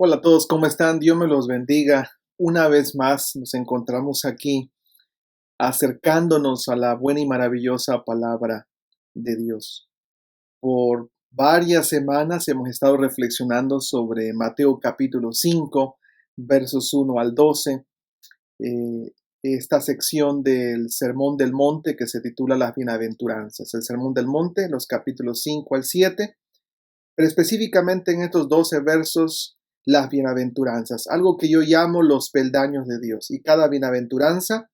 Hola a todos, ¿cómo están? Dios me los bendiga. Una vez más nos encontramos aquí acercándonos a la buena y maravillosa palabra de Dios. Por varias semanas hemos estado reflexionando sobre Mateo capítulo 5, versos 1 al 12, eh, esta sección del Sermón del Monte que se titula Las Bienaventuranzas. El Sermón del Monte, los capítulos 5 al 7. Pero específicamente en estos 12 versos, las bienaventuranzas, algo que yo llamo los peldaños de Dios. Y cada bienaventuranza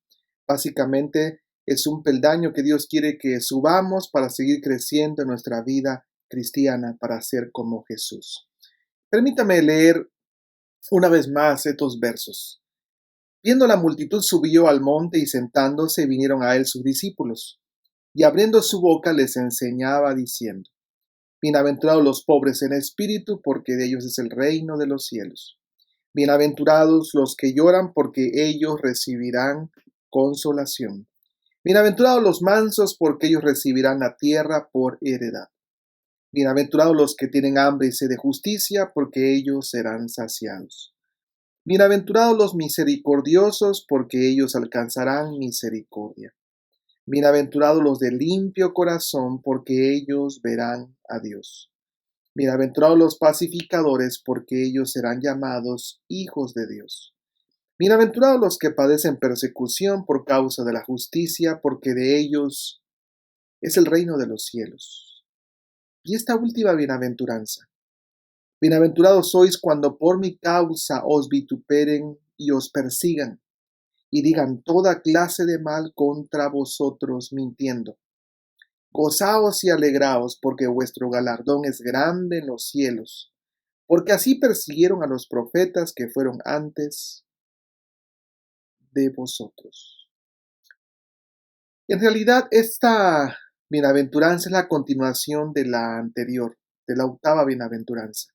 básicamente es un peldaño que Dios quiere que subamos para seguir creciendo en nuestra vida cristiana, para ser como Jesús. Permítame leer una vez más estos versos. Viendo la multitud subió al monte y sentándose vinieron a él sus discípulos. Y abriendo su boca les enseñaba diciendo: Bienaventurados los pobres en espíritu, porque de ellos es el reino de los cielos. Bienaventurados los que lloran, porque ellos recibirán consolación. Bienaventurados los mansos, porque ellos recibirán la tierra por heredad. Bienaventurados los que tienen hambre y sed de justicia, porque ellos serán saciados. Bienaventurados los misericordiosos, porque ellos alcanzarán misericordia. Bienaventurados los de limpio corazón, porque ellos verán a Dios. Bienaventurados los pacificadores, porque ellos serán llamados hijos de Dios. Bienaventurados los que padecen persecución por causa de la justicia, porque de ellos es el reino de los cielos. Y esta última bienaventuranza: bienaventurados sois cuando por mi causa os vituperen y os persigan, y digan toda clase de mal contra vosotros mintiendo. Gozaos y alegraos, porque vuestro galardón es grande en los cielos, porque así persiguieron a los profetas que fueron antes de vosotros. En realidad, esta bienaventuranza es la continuación de la anterior, de la octava bienaventuranza.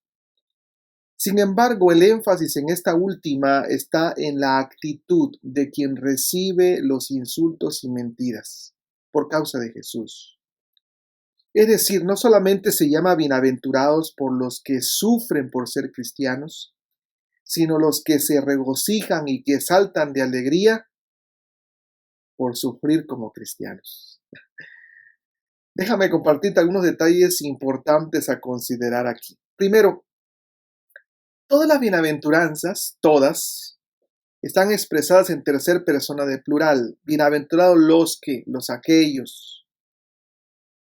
Sin embargo, el énfasis en esta última está en la actitud de quien recibe los insultos y mentiras por causa de Jesús. Es decir, no solamente se llama bienaventurados por los que sufren por ser cristianos, sino los que se regocijan y que saltan de alegría por sufrir como cristianos. Déjame compartirte algunos detalles importantes a considerar aquí. Primero, todas las bienaventuranzas, todas, están expresadas en tercera persona de plural. Bienaventurados los que, los aquellos.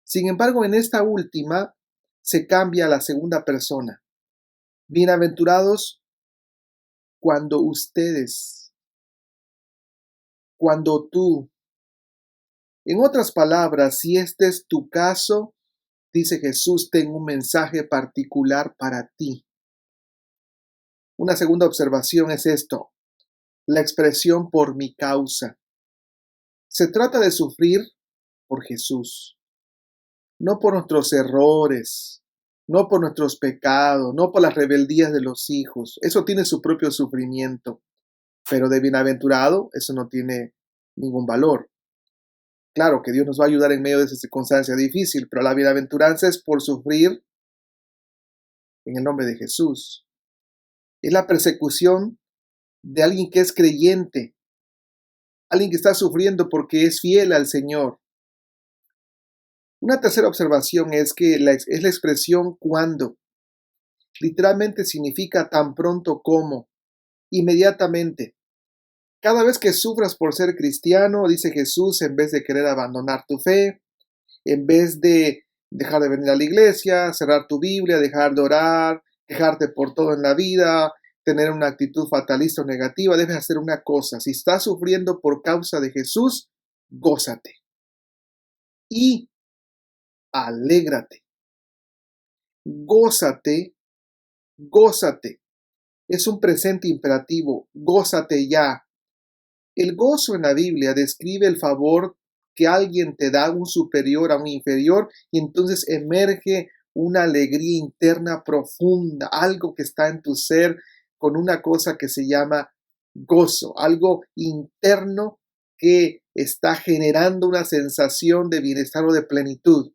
Sin embargo, en esta última se cambia a la segunda persona. Bienaventurados cuando ustedes, cuando tú. En otras palabras, si este es tu caso, dice Jesús, tengo un mensaje particular para ti. Una segunda observación es esto: la expresión por mi causa. Se trata de sufrir por Jesús, no por nuestros errores, no por nuestros pecados, no por las rebeldías de los hijos. Eso tiene su propio sufrimiento, pero de bienaventurado eso no tiene ningún valor. Claro que Dios nos va a ayudar en medio de esa circunstancia difícil, pero la bienaventuranza es por sufrir en el nombre de Jesús. Es la persecución de alguien que es creyente, alguien que está sufriendo porque es fiel al Señor. Una tercera observación es que es la expresión cuando. Literalmente significa tan pronto como, inmediatamente. Cada vez que sufras por ser cristiano, dice Jesús, en vez de querer abandonar tu fe, en vez de dejar de venir a la iglesia, cerrar tu Biblia, dejar de orar, quejarte por todo en la vida, tener una actitud fatalista o negativa, debes hacer una cosa. Si estás sufriendo por causa de Jesús, gózate y alégrate. Gózate, gózate. Es un presente imperativo. Gózate ya. El gozo en la Biblia describe el favor que alguien te da, un superior a un inferior, y entonces emerge una alegría interna profunda, algo que está en tu ser con una cosa que se llama gozo, algo interno que está generando una sensación de bienestar o de plenitud.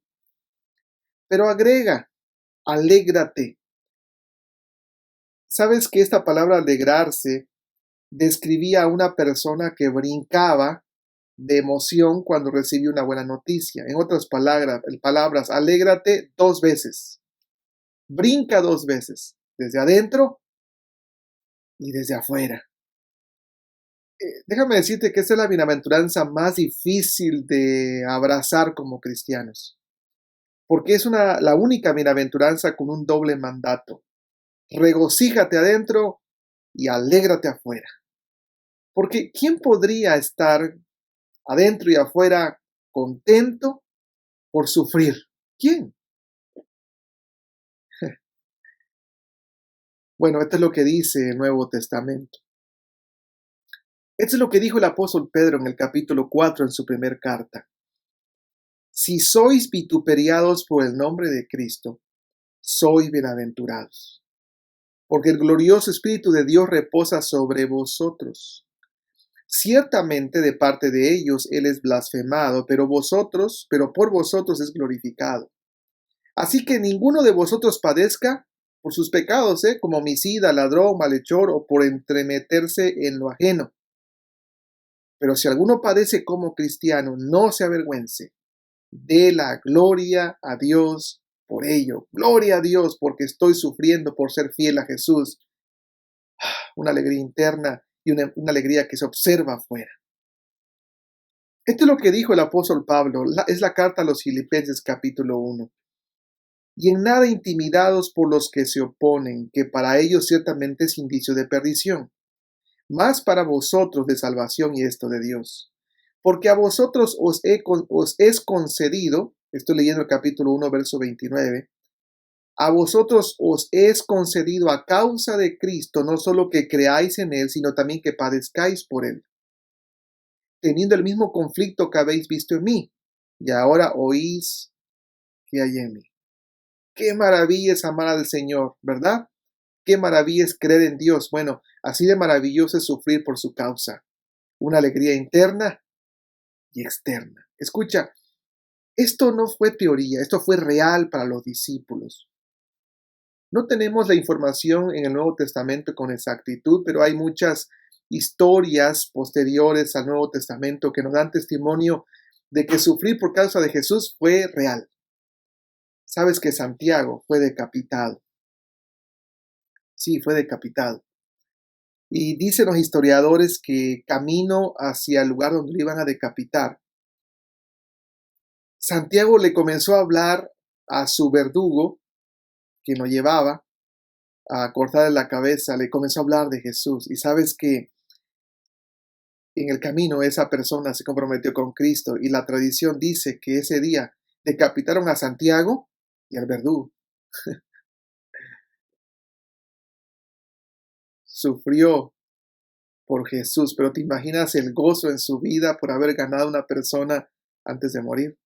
Pero agrega, alégrate. Sabes que esta palabra alegrarse describía a una persona que brincaba de emoción cuando recibe una buena noticia. En otras palabras, alégrate 2 veces, brinca 2 veces, desde adentro y desde afuera. Déjame decirte que esta es la bienaventuranza más difícil de abrazar como cristianos, porque es la única bienaventuranza con un doble mandato. Regocíjate adentro y alégrate afuera. Porque ¿quién podría estar adentro y afuera contento por sufrir? ¿Quién? Bueno, esto es lo que dice el Nuevo Testamento. Esto es lo que dijo el apóstol Pedro en el capítulo 4 en su primer carta. Si sois vituperiados por el nombre de Cristo, sois bienaventurados, porque el glorioso Espíritu de Dios reposa sobre vosotros. Ciertamente de parte de ellos Él es blasfemado, pero por vosotros es glorificado. Así que ninguno de vosotros padezca por sus pecados, como homicida, ladrón, malhechor o por entremeterse en lo ajeno. Pero si alguno padece como cristiano, no se avergüence. Dé la gloria a Dios por ello. Gloria a Dios porque estoy sufriendo por ser fiel a Jesús. Una alegría interna y una alegría que se observa afuera. Esto es lo que dijo el apóstol Pablo. Es la carta a los Filipenses capítulo 1. Y en nada intimidados por los que se oponen, que para ellos ciertamente es indicio de perdición, más para vosotros de salvación y esto de Dios. Porque a vosotros os es concedido, estoy leyendo el capítulo 1, verso 29, a vosotros os es concedido a causa de Cristo, no solo que creáis en Él, sino también que padezcáis por Él, teniendo el mismo conflicto que habéis visto en mí, y ahora oís que hay en mí. Qué maravilla es amar al Señor, ¿verdad? Qué maravilla es creer en Dios. Bueno, así de maravilloso es sufrir por su causa. Una alegría interna y externa. Escucha, esto no fue teoría, esto fue real para los discípulos. No tenemos la información en el Nuevo Testamento con exactitud, pero hay muchas historias posteriores al Nuevo Testamento que nos dan testimonio de que sufrir por causa de Jesús fue real. Sabes que Santiago fue decapitado. Sí, fue decapitado. Y dicen los historiadores que camino hacia el lugar donde lo iban a decapitar, Santiago le comenzó a hablar a su verdugo, quien lo llevaba a cortarle la cabeza, le comenzó a hablar de Jesús. Y sabes que en el camino esa persona se comprometió con Cristo y la tradición dice que ese día decapitaron a Santiago y al verdugo. Sufrió por Jesús, pero ¿te imaginas el gozo en su vida por haber ganado a una persona antes de morir?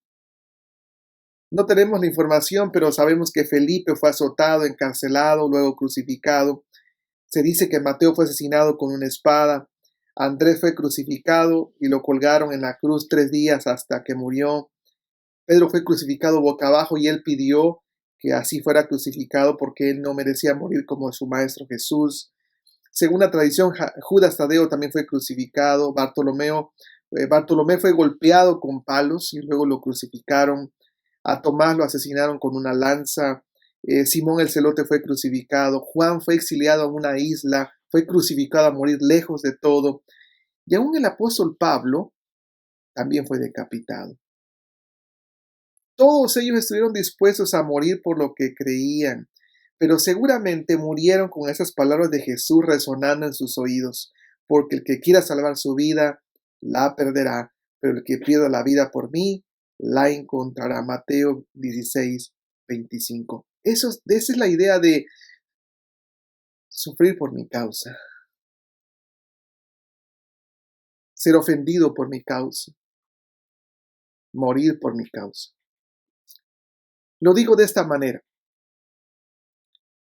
No tenemos la información, pero sabemos que Felipe fue azotado, encarcelado, luego crucificado. Se dice que Mateo fue asesinado con una espada. Andrés fue crucificado y lo colgaron en la cruz 3 días hasta que murió. Pedro fue crucificado boca abajo y él pidió que así fuera crucificado porque él no merecía morir como su maestro Jesús. Según la tradición, Judas Tadeo también fue crucificado. Bartolomé fue golpeado con palos y luego lo crucificaron. A Tomás lo asesinaron con una lanza. Simón el Celote fue crucificado. Juan fue exiliado a una isla. Fue crucificado a morir lejos de todo. Y aún el apóstol Pablo también fue decapitado. Todos ellos estuvieron dispuestos a morir por lo que creían, pero seguramente murieron con esas palabras de Jesús resonando en sus oídos, porque el que quiera salvar su vida, la perderá, pero el que pierda la vida por mí, la encontrará. Mateo 16, 25. Esa es la idea de sufrir por mi causa, ser ofendido por mi causa, morir por mi causa. Lo digo de esta manera.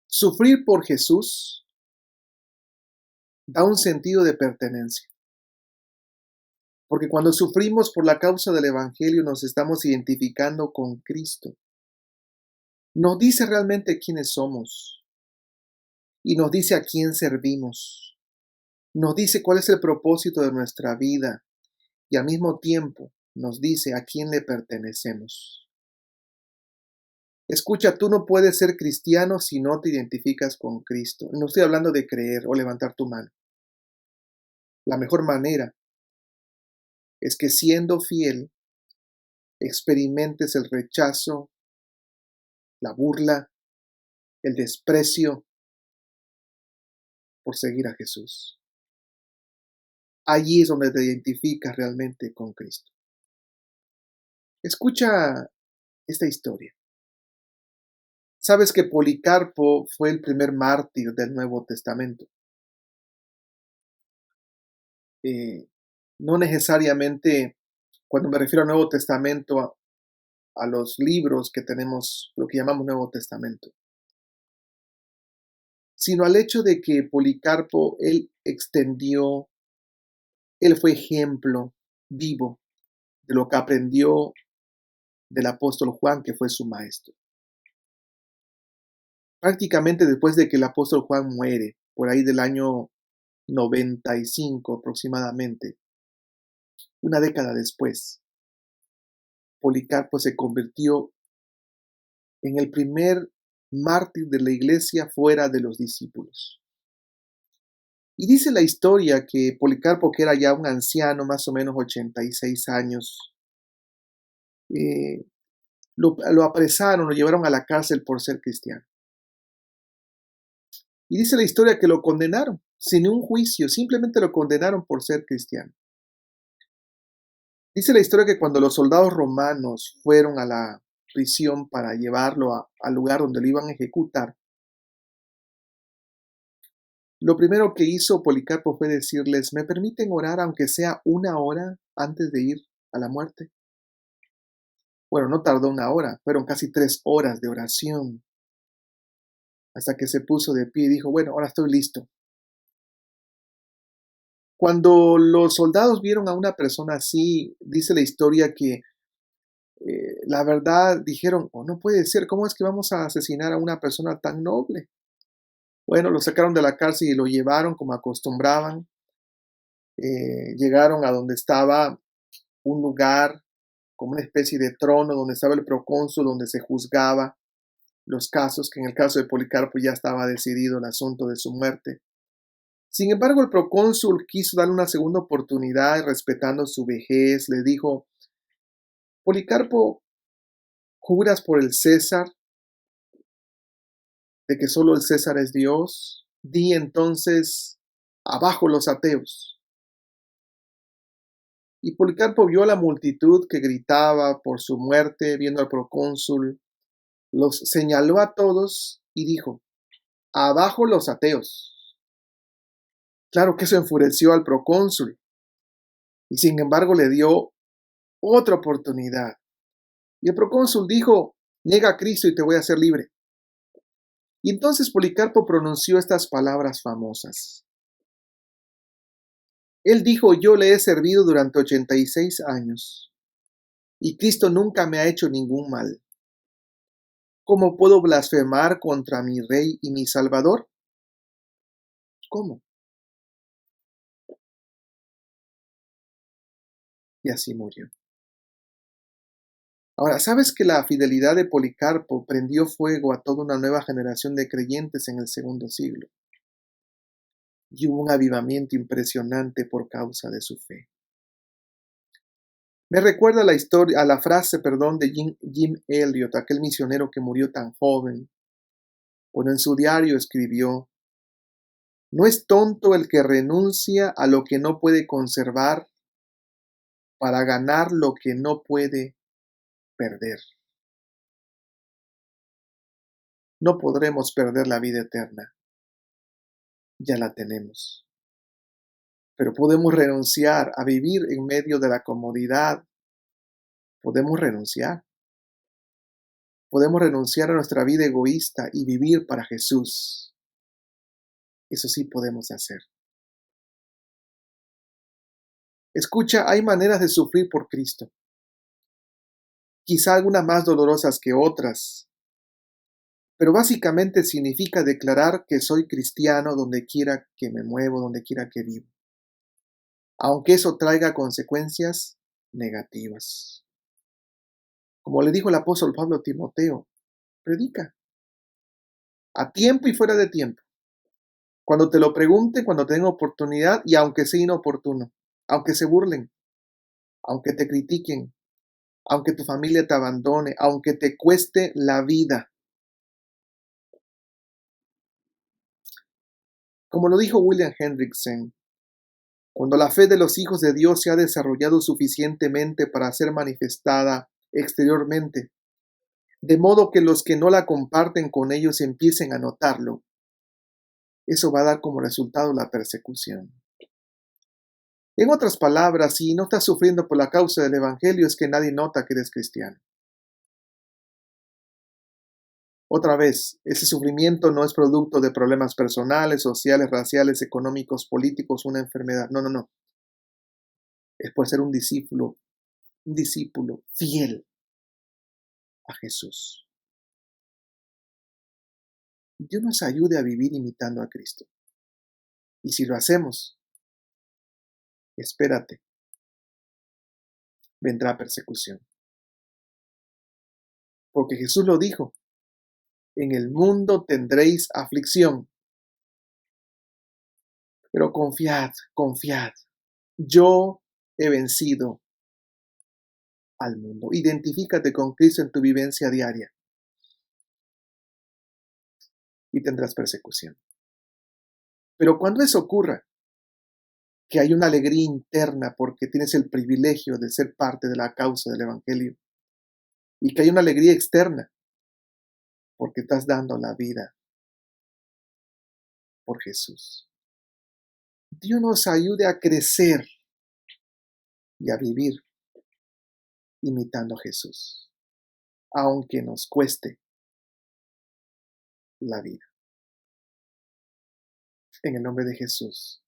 Sufrir por Jesús da un sentido de pertenencia. Porque cuando sufrimos por la causa del Evangelio nos estamos identificando con Cristo. Nos dice realmente quiénes somos. y nos dice a quién servimos. Nos dice cuál es el propósito de nuestra vida y al mismo tiempo nos dice a quién le pertenecemos. Escucha, tú no puedes ser cristiano si no te identificas con Cristo. No estoy hablando de creer o levantar tu mano. La mejor manera es que siendo fiel experimentes el rechazo, la burla, el desprecio por seguir a Jesús. Allí es donde te identificas realmente con Cristo. Escucha esta historia. Sabes que Policarpo fue el primer mártir del Nuevo Testamento. No necesariamente, cuando me refiero al Nuevo Testamento, a los libros que tenemos, lo que llamamos Nuevo Testamento, sino al hecho de que Policarpo, él fue ejemplo vivo de lo que aprendió del apóstol Juan, que fue su maestro. Prácticamente después de que el apóstol Juan muere, por ahí del año 95 aproximadamente, una década después, Policarpo se convirtió en el primer mártir de la iglesia fuera de los discípulos. Y dice la historia que Policarpo, que era ya un anciano, más o menos 86 años, lo apresaron, lo llevaron a la cárcel por ser cristiano. Y dice la historia que lo condenaron, sin un juicio, simplemente lo condenaron por ser cristiano. Dice la historia que cuando los soldados romanos fueron a la prisión para llevarlo al lugar donde lo iban a ejecutar, lo primero que hizo Policarpo fue decirles: ¿me permiten orar aunque sea una hora antes de ir a la muerte? Bueno, no tardó una hora, fueron casi 3 horas de oración, hasta que se puso de pie y dijo: bueno, ahora estoy listo. Cuando los soldados vieron a una persona así, dice la historia que la verdad dijeron: oh, no puede ser, ¿cómo es que vamos a asesinar a una persona tan noble? Bueno, lo sacaron de la cárcel y lo llevaron como acostumbraban. Llegaron a donde estaba un lugar como una especie de trono donde estaba el procónsul, donde se juzgaba los casos, que en el caso de Policarpo ya estaba decidido el asunto de su muerte. Sin embargo, el procónsul quiso darle una segunda oportunidad, respetando su vejez. Le dijo: Policarpo, ¿juras por el César de que solo el César es Dios? Di entonces: abajo los ateos. Y Policarpo vio a la multitud que gritaba por su muerte, viendo al procónsul, los señaló a todos y dijo: abajo los ateos. Claro que eso enfureció al procónsul, y sin embargo le dio otra oportunidad. Y el procónsul dijo: niega a Cristo y te voy a hacer libre. Y entonces Policarpo pronunció estas palabras famosas. Él dijo: yo le he servido durante 86 años, y Cristo nunca me ha hecho ningún mal. ¿Cómo puedo blasfemar contra mi Rey y mi Salvador? ¿Cómo? Y así murió. Ahora, ¿sabes que la fidelidad de Policarpo prendió fuego a toda una nueva generación de creyentes en el segundo siglo? Y hubo un avivamiento impresionante por causa de su fe. Me recuerda la frase, de Jim Elliot, aquel misionero que murió tan joven, cuando en su diario escribió: no es tonto el que renuncia a lo que no puede conservar para ganar lo que no puede perder. No podremos perder la vida eterna, ya la tenemos. Pero podemos renunciar a vivir en medio de la comodidad. Podemos renunciar. Podemos renunciar a nuestra vida egoísta y vivir para Jesús. Eso sí podemos hacer. Escucha, hay maneras de sufrir por Cristo. Quizá algunas más dolorosas que otras, pero básicamente significa declarar que soy cristiano donde quiera que me muevo, donde quiera que vivo, aunque eso traiga consecuencias negativas. Como le dijo el apóstol Pablo a Timoteo, predica, a tiempo y fuera de tiempo, cuando te lo pregunten, cuando tengan oportunidad y aunque sea inoportuno, aunque se burlen, aunque te critiquen, aunque tu familia te abandone, aunque te cueste la vida. Como lo dijo William Hendrickson, cuando la fe de los hijos de Dios se ha desarrollado suficientemente para ser manifestada exteriormente, de modo que los que no la comparten con ellos empiecen a notarlo, eso va a dar como resultado la persecución. En otras palabras, si no estás sufriendo por la causa del Evangelio, es que nadie nota que eres cristiano. Otra vez, ese sufrimiento no es producto de problemas personales, sociales, raciales, económicos, políticos, una enfermedad. No, no, no. Es por ser un discípulo fiel a Jesús. Dios nos ayude a vivir imitando a Cristo. Y si lo hacemos, espérate, vendrá persecución. Porque Jesús lo dijo, en el mundo tendréis aflicción, pero confiad, confiad. Yo he vencido al mundo. Identifícate con Cristo en tu vivencia diaria y tendrás persecución. Pero cuando eso ocurra, que hay una alegría interna porque tienes el privilegio de ser parte de la causa del Evangelio y que hay una alegría externa porque estás dando la vida por Jesús. Dios nos ayude a crecer y a vivir imitando a Jesús, aunque nos cueste la vida. En el nombre de Jesús.